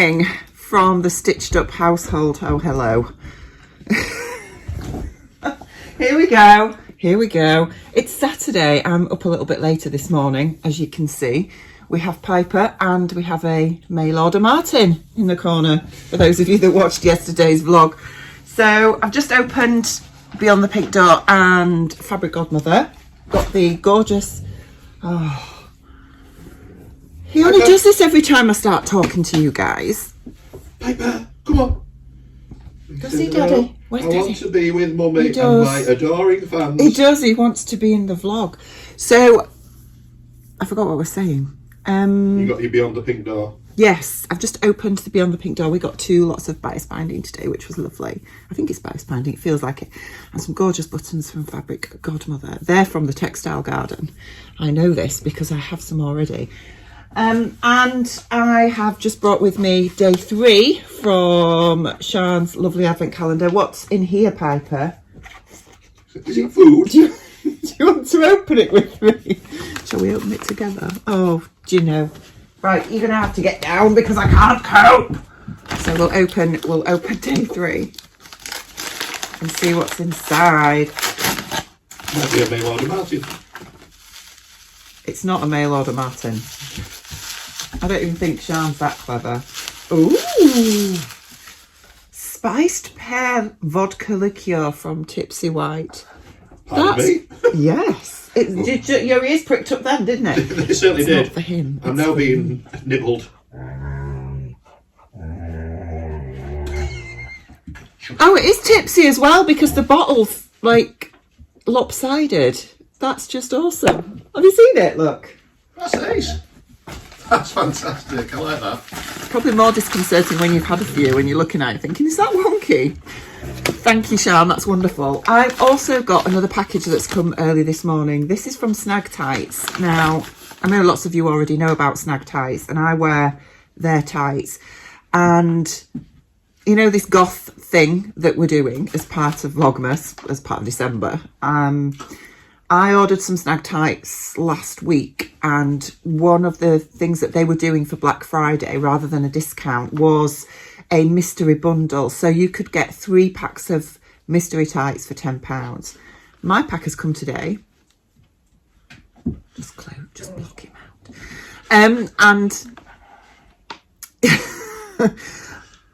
morning from the Stitched Up household. Oh, hello. Here we go. Here we go. It's Saturday. I'm up a little bit later this morning, as you can see. We have Piper and we have a mail order Martin in the corner, for those of you that watched yesterday's vlog. So I've just opened Beyond the Pink Door and Fabric Godmother. Got the gorgeous... Oh... He only does this every time I start talking to you guys. Piper, come on. Does he, Daddy? Where's Daddy? I want to be with Mummy and my adoring fans. He does. He wants to be in the vlog. So, I forgot what we're saying. You got your Beyond the Pink Door. Yes, I've just opened the Beyond the Pink Door. We got 2 lots of bias binding today, which was lovely. I think it's bias binding. It feels like it. And some gorgeous buttons from Fabric Godmother. They're from the Textile Garden. I know this because I have some already. And I have just brought with me day 3 from Sian's lovely advent calendar. What's in here, Piper? Is it food? Do you want to open it with me? Shall we open it together? Oh, do you know? Right, you're going to have to get down because I can't cope. So we'll open day 3 and see what's inside. Might be a mail order Martin. It's not a mail order Martin. I don't even think Sian's that clever. Ooh! Spiced pear vodka liqueur from Tipsy White. Pardon me? Yes. Your ears pricked up then, didn't it? It certainly did. Not for him. I'm now being nibbled. Oh, it is tipsy as well because the bottle's like lopsided. That's just awesome. Have you seen it? Look. That's nice. That's fantastic. I like that. Probably more disconcerting when you've had a few and you're looking at it thinking, is that wonky? Thank you, Sian. That's wonderful. I've also got another package that's come early this morning. This is from Snag tights. Now, I know lots of you already know about Snag tights and I wear their tights. And, you know, this goth thing that we're doing as part of Vlogmas, as part of December, I ordered some Snag tights last week and one of the things that they were doing for Black Friday rather than a discount was a mystery bundle. So you could get 3 packs of mystery tights for £10. My pack has come today. Just block him out. And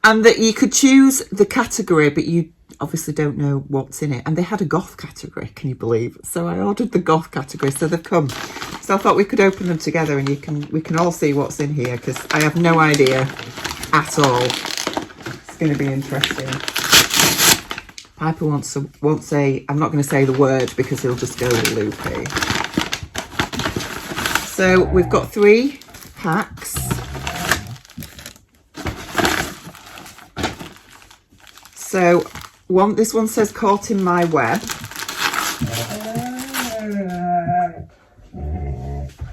and that you could choose the category, but you obviously don't know what's in it. And they had a goth category, can you believe? So I ordered the goth category, so they've come. So I thought we could open them together and we can all see what's in here because I have no idea at all. It's going to be interesting. Piper wants a, I'm not going to say the word because he'll just go loopy. So we've got 3 packs. So this one says caught in my web,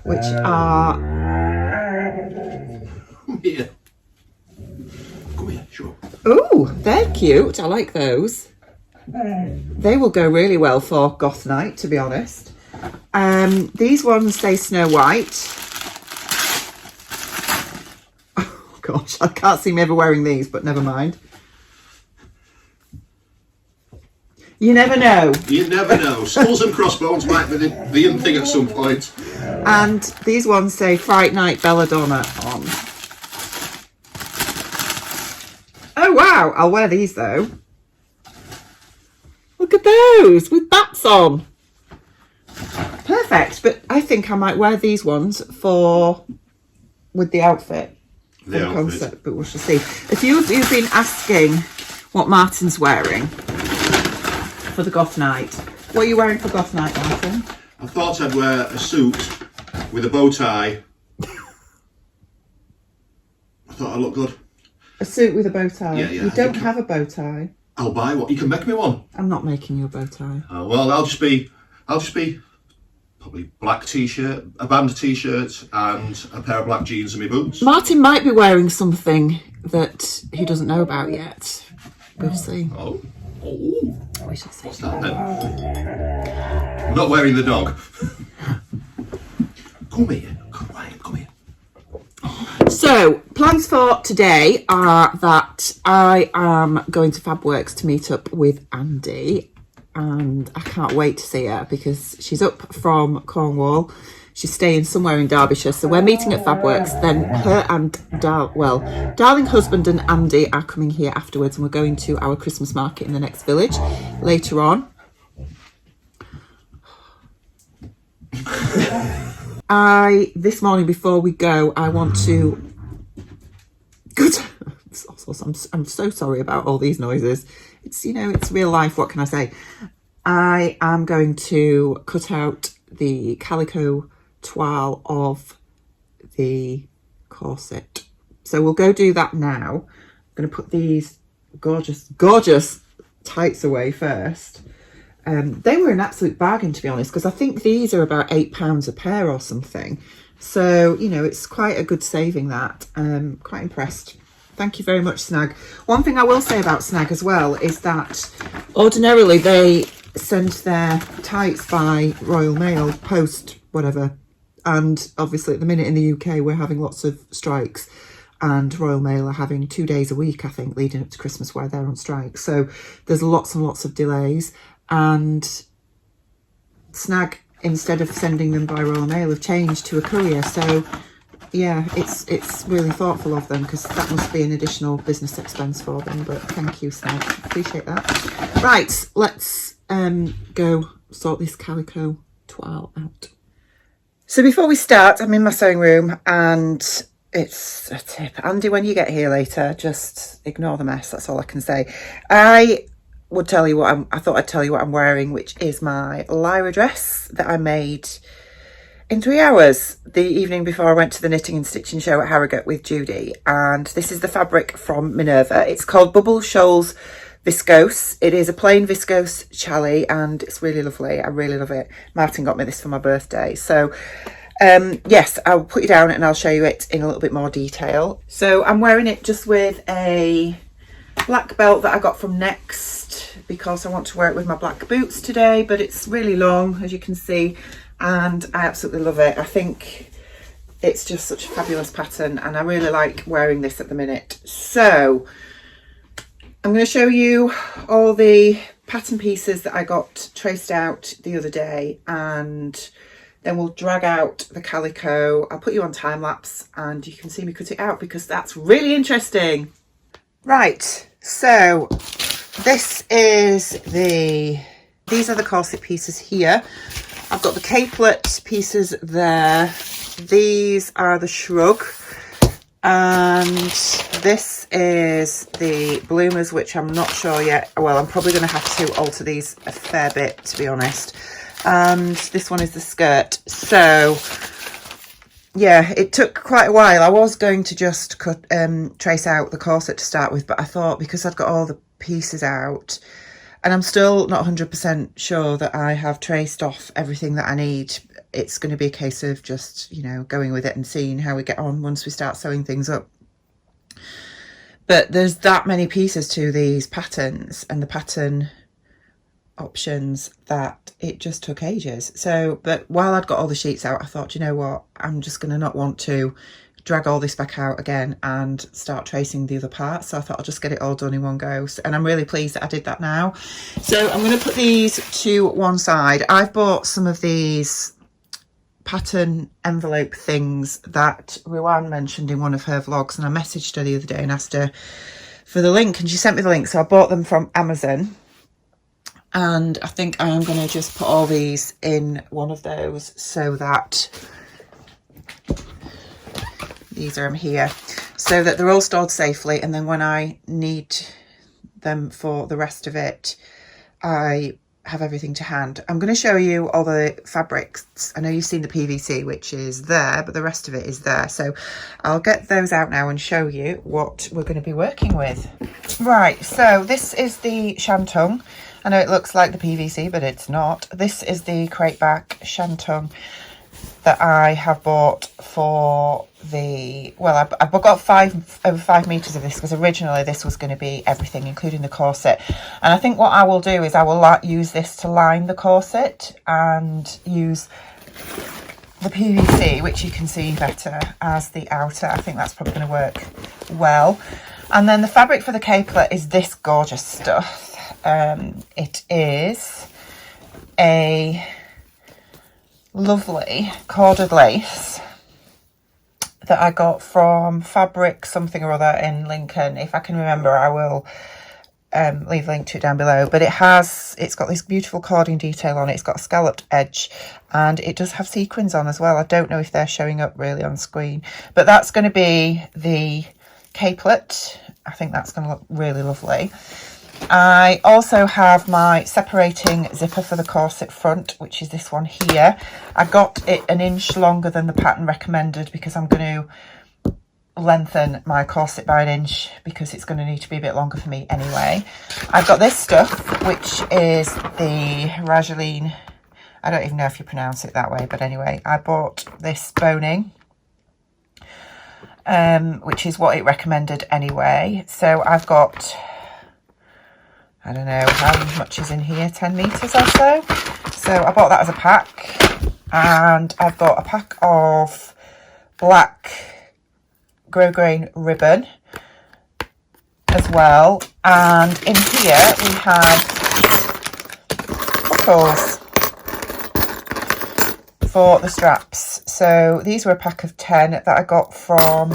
which are Here. Come here, sure. Oh, they're cute. I like those. They will go really well for goth night, to be honest. These ones say Snow White. Oh gosh, I can't see me ever wearing these, but never mind. You never know. You never know. Skulls and crossbones might be the in thing at some point. And these ones say Fright Night Belladonna on. Oh wow, I'll wear these though. Look at those with bats on. Perfect, but I think I might wear these ones with the outfit. The outfit. Concept, but we shall see. If you've been asking what Martin's wearing for the goth night, what are you wearing for goth night, Martin? I thought I'd wear a suit with a bow tie. I thought I'd look good. A suit with a bow tie? Yeah, You don't have a bow tie. I'll buy one. You can make me one. I'm not making you a bow tie. Oh, well, I'll just be probably black t-shirt, a band t-shirt and a pair of black jeans and my boots. Martin might be wearing something that he doesn't know about yet. We'll see. Oh. We shall see. What's that then? I'm not wearing the dog. Come here. Come here. So So, plans for today are that I am going to Fabworks to meet up with Andy, and I can't wait to see her because she's up from Cornwall. She's staying somewhere in Derbyshire, so we're meeting at Fabworks. Then her and darling husband and Andy are coming here afterwards, and we're going to our Christmas market in the next village later on. This morning before we go, I want to. Good. I'm so sorry about all these noises. It's, you know, it's real life. What can I say? I am going to cut out the calico toile of the corset. So we'll go do that now. I'm going to put these gorgeous tights away first. They were an absolute bargain, to be honest, because I think these are about £8 a pair or something. So, you know, it's quite a good saving that. Quite impressed. Thank you very much, Snag. One thing I will say about Snag as well is that ordinarily they send their tights by Royal Mail, post, whatever. And obviously at the minute in the UK, we're having lots of strikes. And Royal Mail are having 2 days a week, I think, leading up to Christmas where they're on strike. So there's lots and lots of delays. And Snag, instead of sending them by Royal Mail, have changed to a courier. So yeah, it's really thoughtful of them, because that must be an additional business expense for them. But thank you, Snag, appreciate that. Right, let's go sort this calico toile out. So before we start, I'm in my sewing room, and it's a tip, Andy, when you get here later, just ignore the mess. That's all I can say. I thought I'd tell you what I'm wearing, which is my Lyra dress that I made in 3 hours the evening before I went to the knitting and stitching show at Harrogate with Judy. And this is the fabric from Minerva. It's called Bubble Shoals Viscose. It is a plain viscose challis, and it's really lovely. I really love it. Martin got me this for my birthday. So yes, I'll put you down and I'll show you it in a little bit more detail. So I'm wearing it just with a black belt that I got from Next, because I want to wear it with my black boots today, but it's really long, as you can see, and I absolutely love it. I think it's just such a fabulous pattern, and I really like wearing this at the minute. So I'm going to show you all the pattern pieces that I got traced out the other day, and then we'll drag out the calico. I'll put you on time lapse and you can see me cut it out, because that's really interesting. Right, so these are the corset pieces here. I've got the capelet pieces there. These are the shrug. And this is the bloomers, which I'm not sure yet. Well, I'm probably going to have to alter these a fair bit, to be honest. And this one is the skirt. So yeah, it took quite a while. I was going to just trace out the corset to start with, but I thought, because I've got all the pieces out, and I'm still not 100% sure that I have traced off everything that I need, it's going to be a case of just, you know, going with it and seeing how we get on once we start sewing things up. But there's that many pieces to these patterns and the pattern options that it just took ages. So, but while I'd got all the sheets out, I thought, you know what, I'm just going to not want to drag all this back out again and start tracing the other parts. So I thought I'll just get it all done in one go. And I'm really pleased that I did that now. So I'm going to put these to one side. I've bought some of these pattern envelope things that Ruan mentioned in one of her vlogs, and I messaged her the other day and asked her for the link, and she sent me the link. So I bought them from Amazon. And I think I am going to just put all these in one of those, so that these are here, so that they're all stored safely. And then when I need them for the rest of it, I have everything to hand. I'm going to show you all the fabrics. I know you've seen the PVC, which is there, but the rest of it is there. So I'll get those out now and show you what we're going to be working with. Right, so this is the shantung. I know it looks like the PVC, but it's not. This is the crate back shantung that I have bought for the, well, I've got over 5 meters of this, because originally this was going to be everything, including the corset. And I think what I will do is I will use this to line the corset, and use the PVC, which you can see better, as the outer. I think that's probably going to work well. And then the fabric for the capelet is this gorgeous stuff. It is a lovely corded lace that I got from Fabworks something or other in Lincoln. If I can remember, I will leave a link to it down below. But it's got this beautiful cording detail on it. It's got a scalloped edge, and it does have sequins on as well. I don't know if they're showing up really on screen, but that's going to be the capelet. I think that's going to look really lovely. I also have my separating zipper for the corset front, which is this one here. I got it an inch longer than the pattern recommended because I'm going to lengthen my corset by an inch because it's going to need to be a bit longer for me anyway. I've got this stuff, which is the Rageline. I don't even know if you pronounce it that way, but anyway, I bought this boning, which is what it recommended anyway. So I've got, I don't know how much is in here, 10 meters or so. So I bought that as a pack, and I've got a pack of black grosgrain ribbon as well. And in here we have buckles for the straps. So these were a pack of 10 that I got from,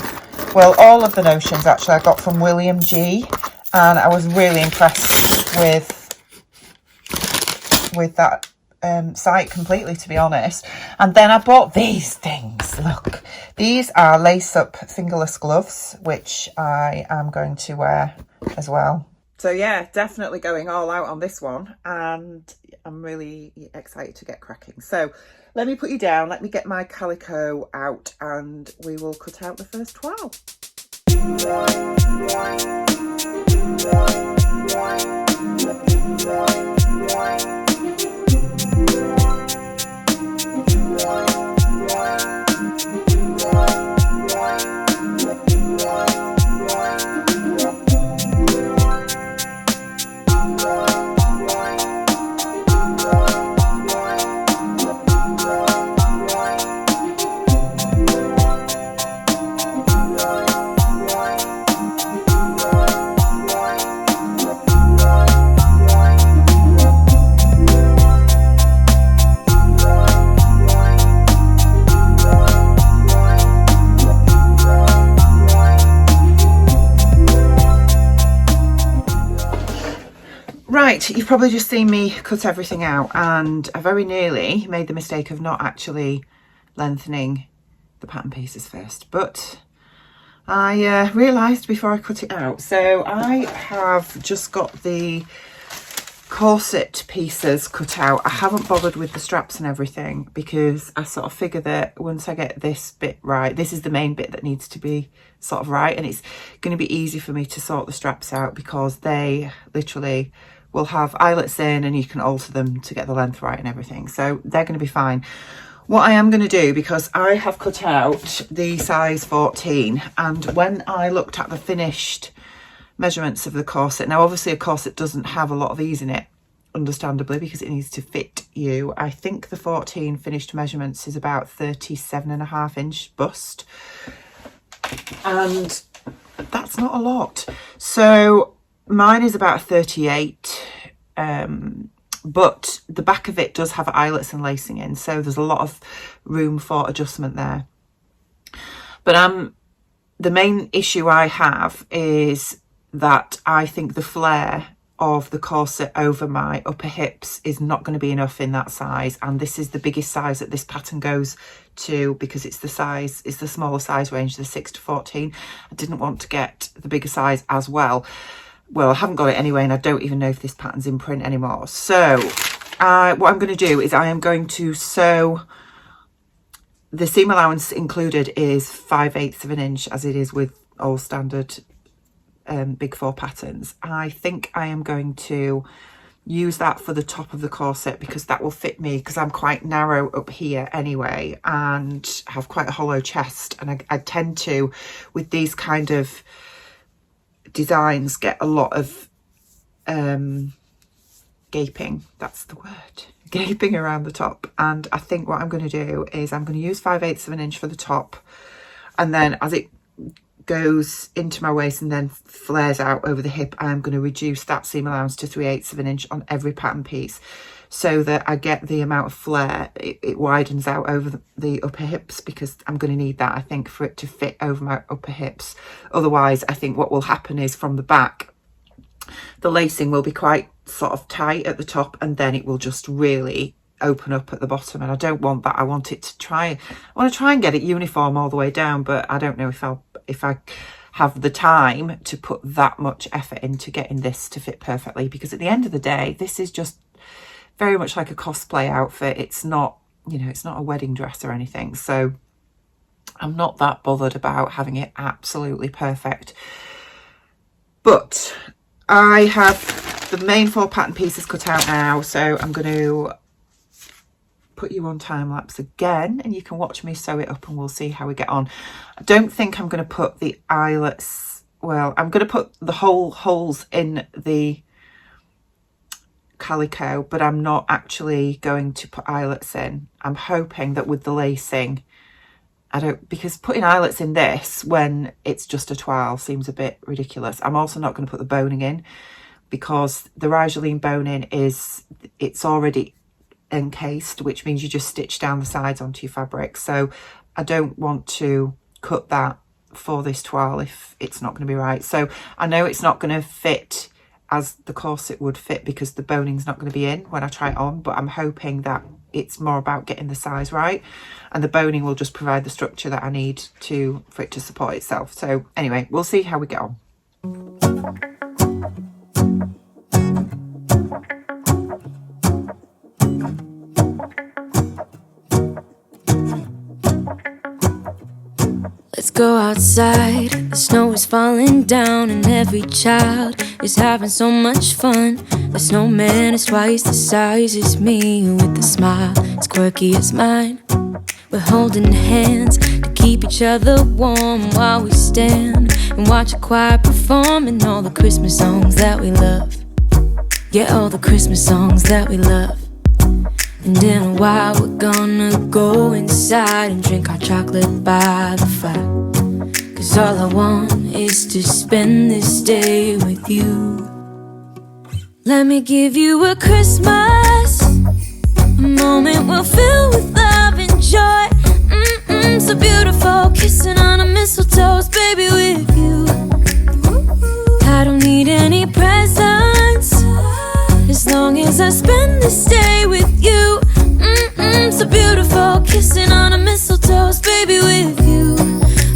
well, all of the notions actually I got from William G, and I was really impressed with that site completely, to be honest. And then I bought these things. Look, these are lace up fingerless gloves, which I am going to wear as well. So yeah, definitely going all out on this one, and I'm really excited to get cracking. So let me put you down, let me get my calico out, and we will cut out the first toile. Right, you've probably just seen me cut everything out, and I very nearly made the mistake of not actually lengthening the pattern pieces first, but I realised before I cut it out. So I have just got the corset pieces cut out. I haven't bothered with the straps and everything because I sort of figure that once I get this bit right, this is the main bit that needs to be sort of right, and it's going to be easy for me to sort the straps out because they literally will have eyelets in and you can alter them to get the length right and everything, so they're going to be fine. What I am going to do, because I have cut out the size 14, and when I looked at the finished measurements of the corset, now obviously a corset doesn't have a lot of ease in it, understandably, because it needs to fit you. I think the 14 finished measurements is about 37.5 inch bust, and that's not a lot. So mine is about 38, but the back of it does have eyelets and lacing in, so there's a lot of room for adjustment there. But the main issue I have is that I think the flare of the corset over my upper hips is not going to be enough in that size, and this is the biggest size that this pattern goes to because it's the smaller size range, the 6 to 14. I didn't want to get the bigger size as well. Well, I haven't got it anyway, and I don't even know if this pattern's in print anymore. So what I'm going to do is I am going to sew. The seam allowance included is 5/8 of an inch, as it is with all standard big 4 patterns. I think I am going to use that for the top of the corset because that will fit me, because I'm quite narrow up here anyway and have quite a hollow chest, and I tend to, with these kind of designs, get a lot of gaping. That's the word. gaping around the top, and I think what I'm going to do is I'm going to use 5/8 of an inch for the top, and then as it goes into my waist and then flares out over the hip, I'm going to reduce that seam allowance to 3/8 of an inch on every pattern piece, so that I get the amount of flare, it widens out over the upper hips, because I'm going to need that, I think, for it to fit over my upper hips. Otherwise, I think what will happen is from the back, the lacing will be quite sort of tight at the top, and then it will just really open up at the bottom, and I don't want that. I want it to I want to try and get it uniform all the way down, but I don't know if I have the time to put that much effort into getting this to fit perfectly, because at the end of the day, this is just very much like a cosplay outfit. It's not, you know, it's not a wedding dress or anything, so I'm not that bothered about having it absolutely perfect. But I have the main 4 pattern pieces cut out now, so I'm going to put you on time lapse again, and you can watch me sew it up and we'll see how we get on. I don't think I'm going to put the eyelets, well, I'm going to put the holes in the calico, but I'm not actually going to put eyelets in. I'm hoping that with the lacing, because putting eyelets in this when it's just a toile seems a bit ridiculous. I'm also not going to put the boning in, because the Rigeline boning it's already encased, which means you just stitch down the sides onto your fabric. So I don't want to cut that for this toile if it's not going to be right. So I know it's not going to fit as the corset would fit, because the boning's not going to be in when I try it on, but I'm hoping that it's more about getting the size right, and the boning will just provide the structure that I need for it to support itself. So anyway, we'll see how we get on. Let's go outside, the snow is falling down and every child is having so much fun. The snowman is twice the size as me, with a smile as quirky as mine. We're holding hands to keep each other warm while we stand and watch a choir performing all the Christmas songs that we love. Yeah, all the Christmas songs that we love. And in a while we're gonna go inside and drink our chocolate by the fire, 'cause all I want is to spend this day with you. Let me give you a Christmas, a moment we'll fill with love and joy. So beautiful, kissing on a mistletoe, baby, with you. I don't need any presents, as long as I spend this day with you. So beautiful, kissing on a mistletoe, baby, with you.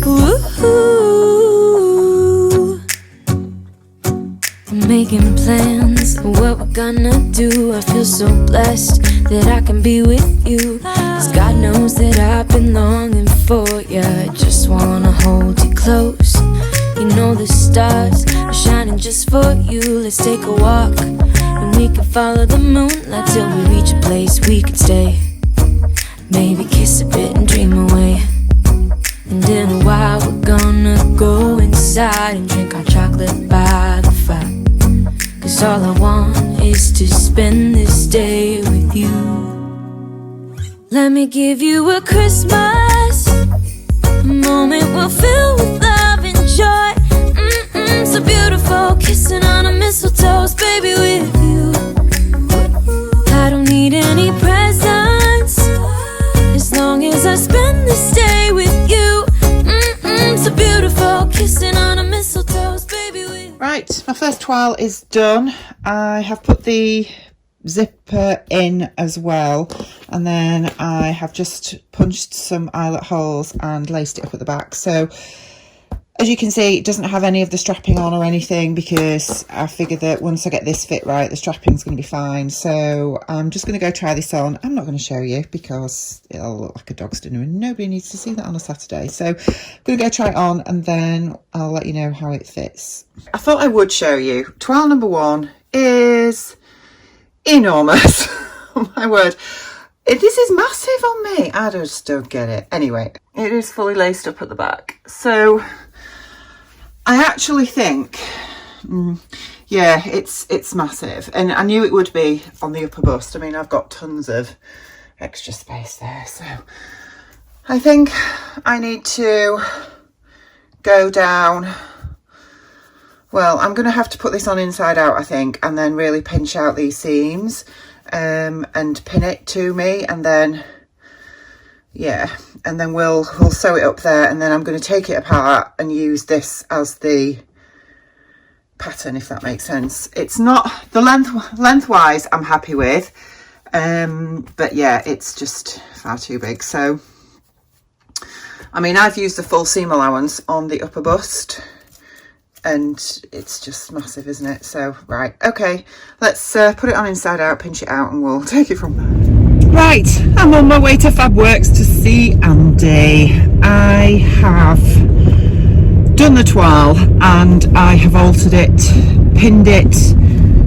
Ooh. I'm making plans of what we're gonna do. I feel so blessed that I can be with you, 'cause God knows that I've been longing for you. I just wanna hold you close. You know the stars are shining just for you. Let's take a walk, and we can follow the moonlight till we reach a place we can stay. Maybe kiss a bit and dream away. And in a while we're gonna go inside and drink our chocolate by the fire, 'cause all I want is to spend this day with you. Let me give you a Christmas, a moment we'll fill with love and joy. So beautiful, kissing on a mistletoe, baby, with you. I don't need any presents, as long as I spend this day with you. So beautiful, kissing on a mistletoe, baby, with you. Right, my first toile is done. I have put the zipper in as well, and then I have just punched some eyelet holes and laced it up at the back. So as you can see, it doesn't have any of the strapping on or anything, because I figured that once I get this fit right, the strapping's going to be fine. So I'm just going to go try this on. I'm not going to show you because it'll look like a dog's dinner and nobody needs to see that on a Saturday. So I'm going to go try it on and then I'll let you know how it fits. I thought I would show you. Toile number 1 is enormous. Oh my word. This is massive on me. I just don't get it. Anyway, it is fully laced up at the back. So I actually think yeah, it's massive, and I knew it would be on the upper bust. I mean, I've got tons of extra space there, so I think I need to go down. Well, I'm going to have to put this on inside out, I think, and then really pinch out these seams and pin it to me, and then, yeah, and then we'll sew it up there, and then I'm going to take it apart and use this as the pattern, if that makes sense. It's not, the lengthwise I'm happy with, but yeah, it's just far too big. So, I mean, I've used the full seam allowance on the upper bust, and it's just massive, isn't it? So, right, okay, let's put it on inside out, pinch it out, and we'll take it from there. Right, I'm on my way to Fabworks to see Andy. I have done the toile and I have altered it, pinned it,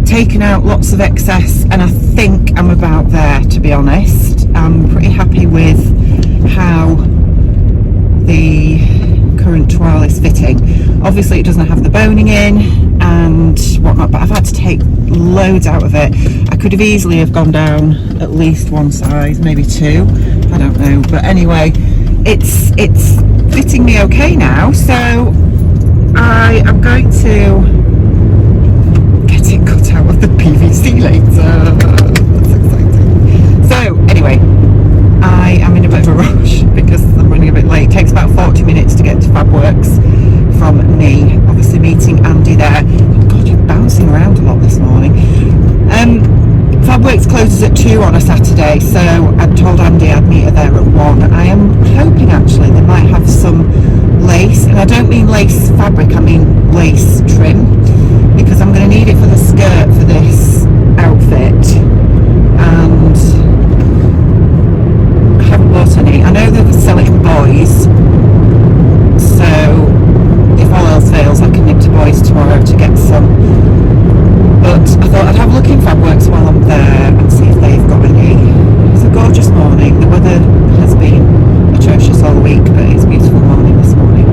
taken out lots of excess, and I think I'm about there, to be honest. I'm pretty happy with how the current toile is fitting. Obviously it doesn't have the boning in and whatnot, but I've had to take loads out of it. I could have easily have gone down at least one size, maybe two, I don't know, but anyway, it's fitting me okay now, so I am going to get it cut out of the PVC later. That's exciting. So anyway, I am in a bit of a rush because I'm running a bit late. It takes about 40 minutes to get to Fabworks from me. Obviously meeting Andy there. Oh God, you're bouncing around a lot this morning. Fabworks closes at 2 on a Saturday, so I told Andy I'd meet her there at 1. I am hoping actually they might have some lace, and I don't mean lace fabric, I mean lace trim, because I'm going to need it for the skirt for this outfit, and I haven't bought any. I know they sell it in boys, so if all else fails I can nip to boys tomorrow to get some, but I thought I'd have a look in Fabworks while I'm there and see if they've got any. It's a gorgeous morning. The weather has been atrocious all week, but it's a beautiful morning this morning.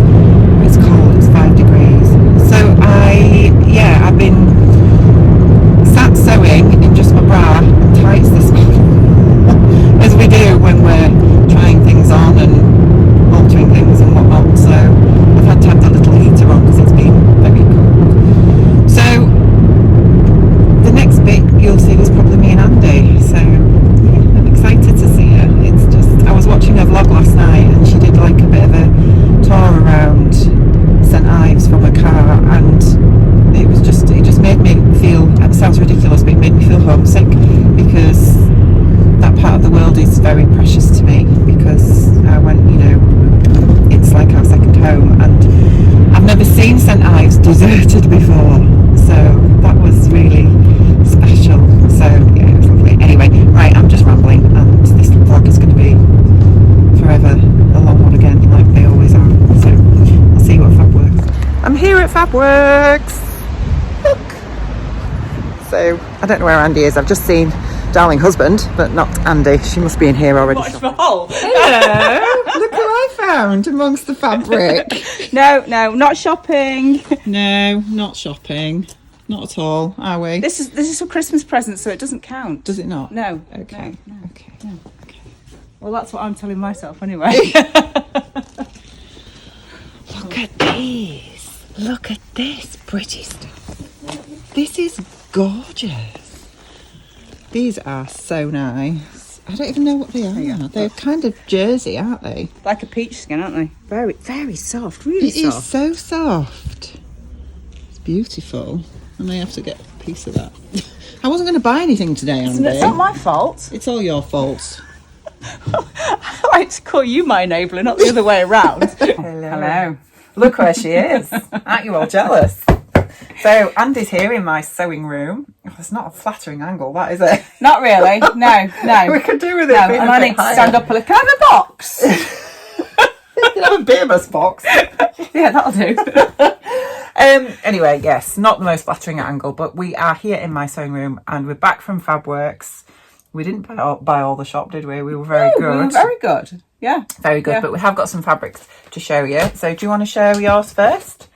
It's cold, it's 5 degrees. So I've been sat sewing in just my bra and tights this morning, as we do when we're trying things on and altering things and whatnot. So I've had to have the little heater on because it's been very cold. So the next bit you'll see was probably me and Andy, so yeah, I'm excited to see her. It's just, I was watching her vlog last night and she did like a bit of a tour around St Ives from her car, and it just made me feel, it sounds ridiculous, but it made me feel homesick, because that part of the world is very precious to me, because I went, you know, it's like our second home, and I've never seen St Ives deserted before, so that was really special. So yeah, it was lovely. Anyway, right, I'm just rambling, and this vlog is going to be forever a long one again, like they always are. So I'll see you at Fabworks. I'm here at Fabworks. Look. So I don't know where Andy is. I've just seen darling husband, but not Andy. She must be in here already. Hello. Look who I found amongst the fabric. No, not shopping. No, not shopping. Not at all, are we? This is a Christmas present, so it doesn't count. Does it not? No. Okay. No. Okay. No. Okay. Well, that's what I'm telling myself anyway. Look at these. Look at this pretty stuff. This is gorgeous. These are so nice. I don't even know what they are. Yeah. They're kind of jersey, aren't they? Like a peach skin, aren't they? Very, very soft. Really It soft. is so soft. It's beautiful. I may have to get a piece of that. I wasn't going to buy anything today, Andy. It's not my fault. It's all your fault. I like to call you my enabler, not the other way around. Hello. Look where she is. Aren't you all jealous? So Andy's here in my sewing room. Oh, it's not a flattering angle, that is it? Not really. No. We could do with it. No, being and a I bit need to higher. stand up a little. Can I have a box? You have a Beermas box. Yeah, that'll do. Anyway, yes, not the most flattering angle, but we are here in my sewing room and we're back from Fabworks. We didn't buy all the shop, did we? We were very good. We were very good. Yeah. Very good, Yeah. but we have got some fabrics to show you. So do you want to show yours first?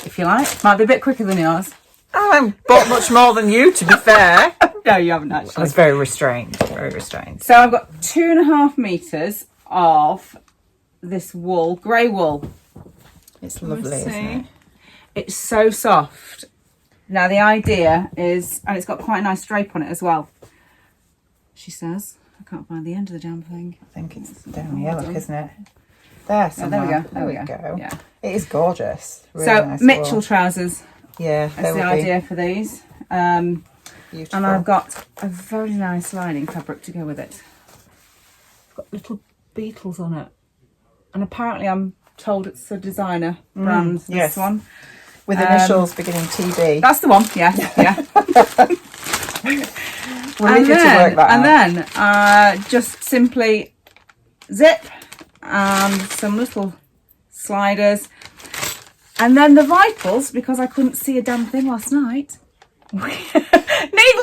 If you like. Might be a bit quicker than yours. I haven't bought much more than you, to be fair. No, you haven't I actually. was very restrained, very restrained. So I've got 2.5 meters of this wool, grey wool. It's lovely, Let's isn't see. it? It's so soft. Now the idea is, and it's got quite a nice drape on it as well. She says, I can't find the end of the damn thing. I think it's down here, look, isn't it? There, Oh, somewhere. there we go. Yeah. It is gorgeous. Really So nice Mitchell wool. trousers Yeah, is they the would idea for these. be beautiful. And I've got a very nice lining fabric to go with it. It's got little beetles on it. And apparently I'm told it's a designer brand, this yes. one. With initials beginning TB. That's the one, yeah, yeah. We'll leave you to work that out. And then just simply zip and some little sliders. And then the vitals, because I couldn't see a damn thing last night. Needle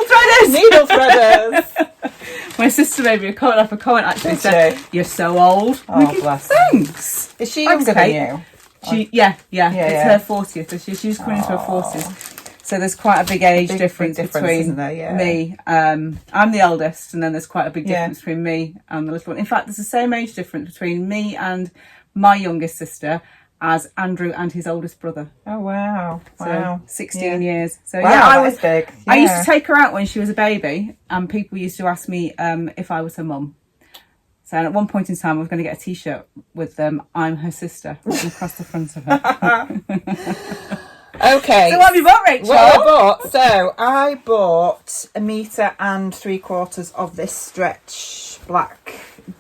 threaders! Needle threaders. My sister made me a comment off a comment actually Did said, she? "You're so old." Oh, Thinking, bless her. thanks. Is she younger than you? Yeah. It's yeah. her 40th. So she's coming into her 40s. So there's quite a big age difference isn't between there? Yeah. me. I'm the eldest, and then there's quite a big Yeah. difference between me and the little one. In fact, there's the same age difference between me and my youngest sister as Andrew and his oldest brother. Oh, wow. So Wow. 16 years. So Wow, yeah, that is big. I used Yeah. to take her out when she was a baby, and people used to ask me if I was her mum. So at one point in time, I was going to get a T-shirt with "I'm her sister" written across the front of her. Okay. So what have you bought, Rachel? I bought 1 metre and 3/4 of this stretch black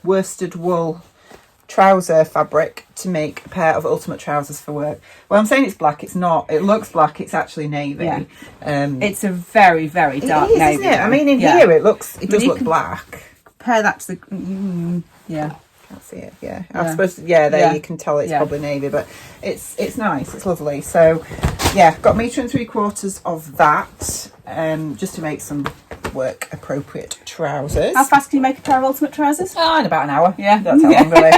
worsted wool trouser fabric to make a pair of ultimate trousers for work. Well, I'm saying it's black, it's not. It looks black, it's actually navy. Yeah. Um, It's a very, very dark it is, navy. isn't it? I mean, in Yeah. here it does you look can- black. Compare that to the... yeah. Can't see it. Yeah, Yeah. I suppose. Yeah, there Yeah. you can tell it's Yeah. probably navy, but it's nice. It's lovely. So, yeah, got 1 metre and 3/4 of that, just to make some work appropriate trousers. How fast can you make a pair of ultimate trousers? In about an hour. Yeah. That's how long, really.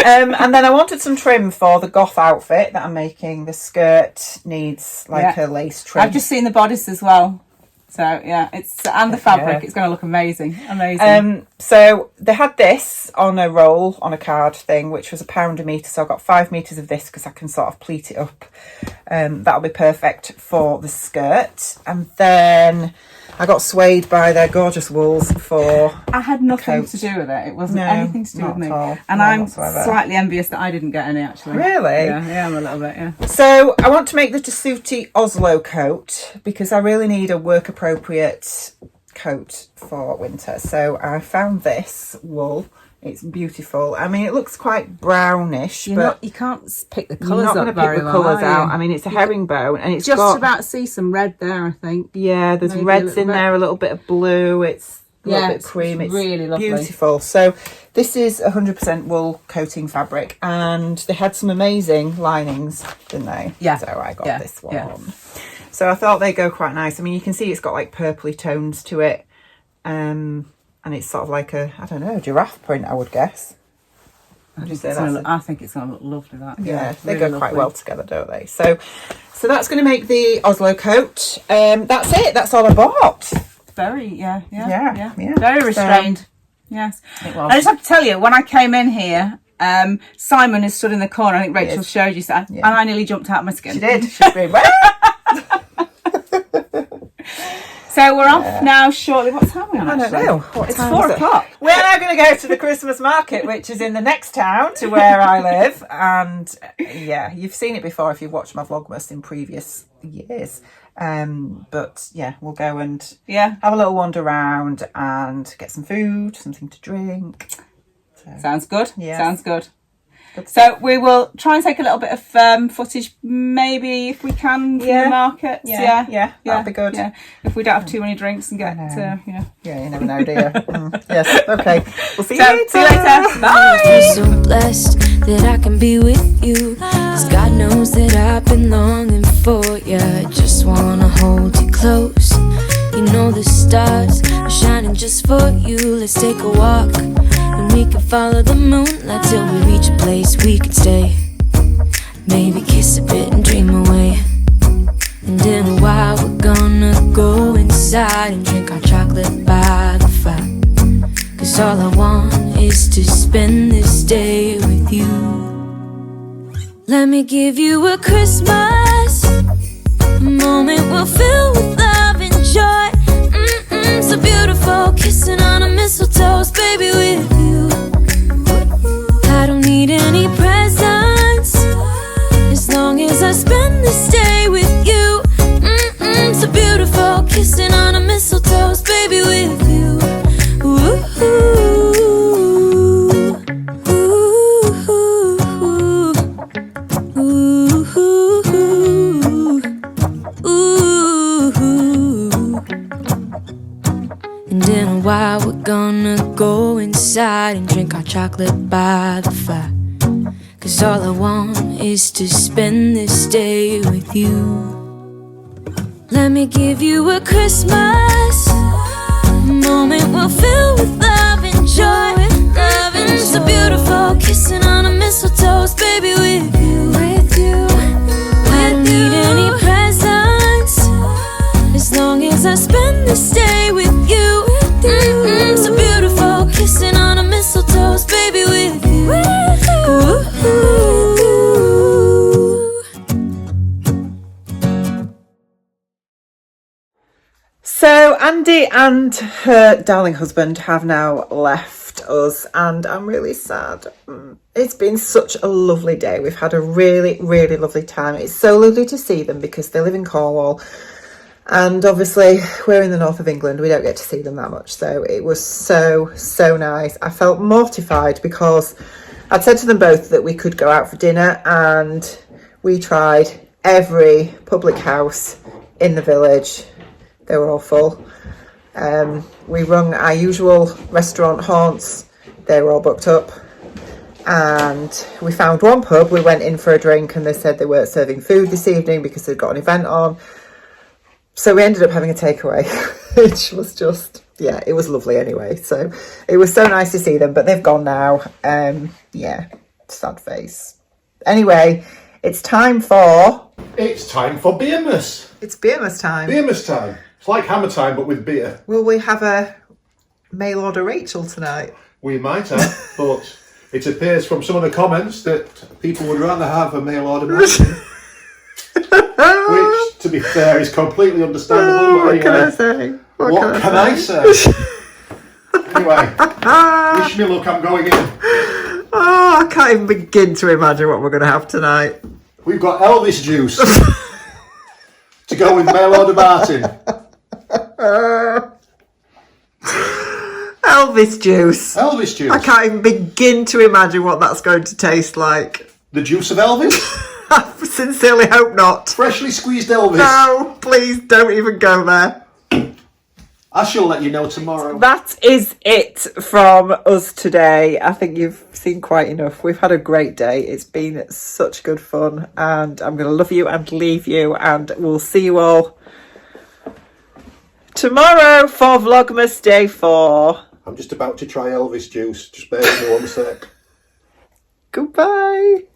And then I wanted some trim for the goth outfit that I'm making. The skirt needs like a lace trim. I've just seen the bodice as well. So yeah, and the fabric. Yeah. It's going to look amazing. So they had this on a roll on a card thing, which was £1 a metre. So I got 5 metres of this because I can sort of pleat it up. That'll be perfect for the skirt. And then I got swayed by their gorgeous wools for... I had nothing coat. to do with it. It wasn't No, anything to do not with me. at all. And No, I'm whatsoever. slightly envious that I didn't get any actually. Really? Yeah, I'm a little bit, yeah. So I want to make the Tessuti Oslo coat because I really need a work appropriate coat for winter. So I found this wool. It's beautiful. I mean, it looks quite brownish, but You can't pick the you're colours not up going to very pick the well, colours are you? out. I mean, it's a herringbone and it's Just got, about see some red there, I think. yeah, there's maybe a reds little in bit. there, a little bit of blue. It's a little Yeah, bit it's cream. It's really lovely. beautiful. So this is 100% wool coating fabric, and they had some amazing linings, didn't they? Yeah. So I got Yeah, this one. yeah. So I thought they go quite nice. I mean, you can see it's got like purpley tones to it, and it's sort of like a, I don't know, giraffe print, I would guess. I think it's going to look lovely, that. Yeah, they really go quite lovely. well together, don't they? So that's going to make the Oslo coat. That's it. That's all I bought. Very, Yeah, yeah. Very So- restrained. Yes. It was. I just have to tell you, when I came in here, Simon is stood in the corner. I think Rachel Yes. showed you that, Yeah. and I nearly jumped out of my skin. She did. She's been, So we're off now shortly. What time are we on? I don't actually? know. What It's time 4 is it? o'clock. We're now going to go to the Christmas market, which is in the next town to where I live. And yeah, you've seen it before if you've watched my Vlogmas in previous years. But yeah, we'll go and Yeah. have a little wander around and get some food, something to drink. Sounds good. Yes. Sounds good. So we will try and take a little bit of footage, maybe if we can, from the market. Yeah, that'd be good. Yeah, if we don't have too many drinks and get, know. yeah. Yeah, you never know, do you? Yes, okay. We'll see you So, later. see you later. Bye. I'm so blessed that I can be with you. 'Cause God knows that I've been longing for you. I just wanna hold you close. You know the stars are shining just for you. Let's take a walk and we can follow the moonlight till we reach a place we can stay. Maybe kiss a bit and dream away. And with you. Let me give you a Christmas, a moment we'll fill with love and joy. So beautiful, kissing on a mistletoe, baby, with you. I don't need any presents, as long as I spend this day with you. So beautiful, kissing on a mistletoe, baby, with you. Ooh, and in a while we're gonna go inside and drink our chocolate by the fire. 'Cause all I want is to spend this day with you. Let me give you a Christmas, a moment we'll fill with love and joy. Love and so beautiful, kissing on a mistletoe, baby, with you. I don't need any presents, as long as I spend this day with you. So beautiful, kissing on a mistletoe, baby, with you. So Andy and her darling husband have now left us, and I'm really sad. It's been such a lovely day. We've had a really, really lovely time. It's so lovely to see them because they live in Cornwall, and obviously we're in the north of England. We don't get to see them that much, so it was so nice. I felt mortified because I'd said to them both that we could go out for dinner, and we tried every public house in the village. They were all full. We rung our usual restaurant haunts. They were all booked up. And we found one pub. We went in for a drink and they said they weren't serving food this evening because they'd got an event on. So we ended up having a takeaway, which was just, yeah, it was lovely anyway. So it was so nice to see them, but they've gone now. Yeah, sad face. Anyway, it's time for... It's time for Beermas. It's Beermas time. Beermas time. It's like hammer time, but with beer. Will we have a mail order Rachel tonight? We might have, but it appears from some of the comments that people would rather have a mail order Martin. Which, to be fair, is completely understandable. Oh, but what can I say? What can I say? Anyway, wish me luck, I'm going in. Oh, I can't even begin to imagine what we're going to have tonight. We've got Elvis juice to go with mail order Martin. Elvis juice. Elvis juice. I can't even begin to imagine what that's going to taste like. The juice of Elvis? I sincerely hope not. Freshly squeezed Elvis. No, please don't even go there. I shall let you know tomorrow. That is it from us today. I think you've seen quite enough. We've had a great day. It's been such good fun, and I'm going to love you and leave you, and we'll see you all tomorrow for Vlogmas Day 4. I'm just about to try Elvis juice. Just bear with me 1 sec. Goodbye.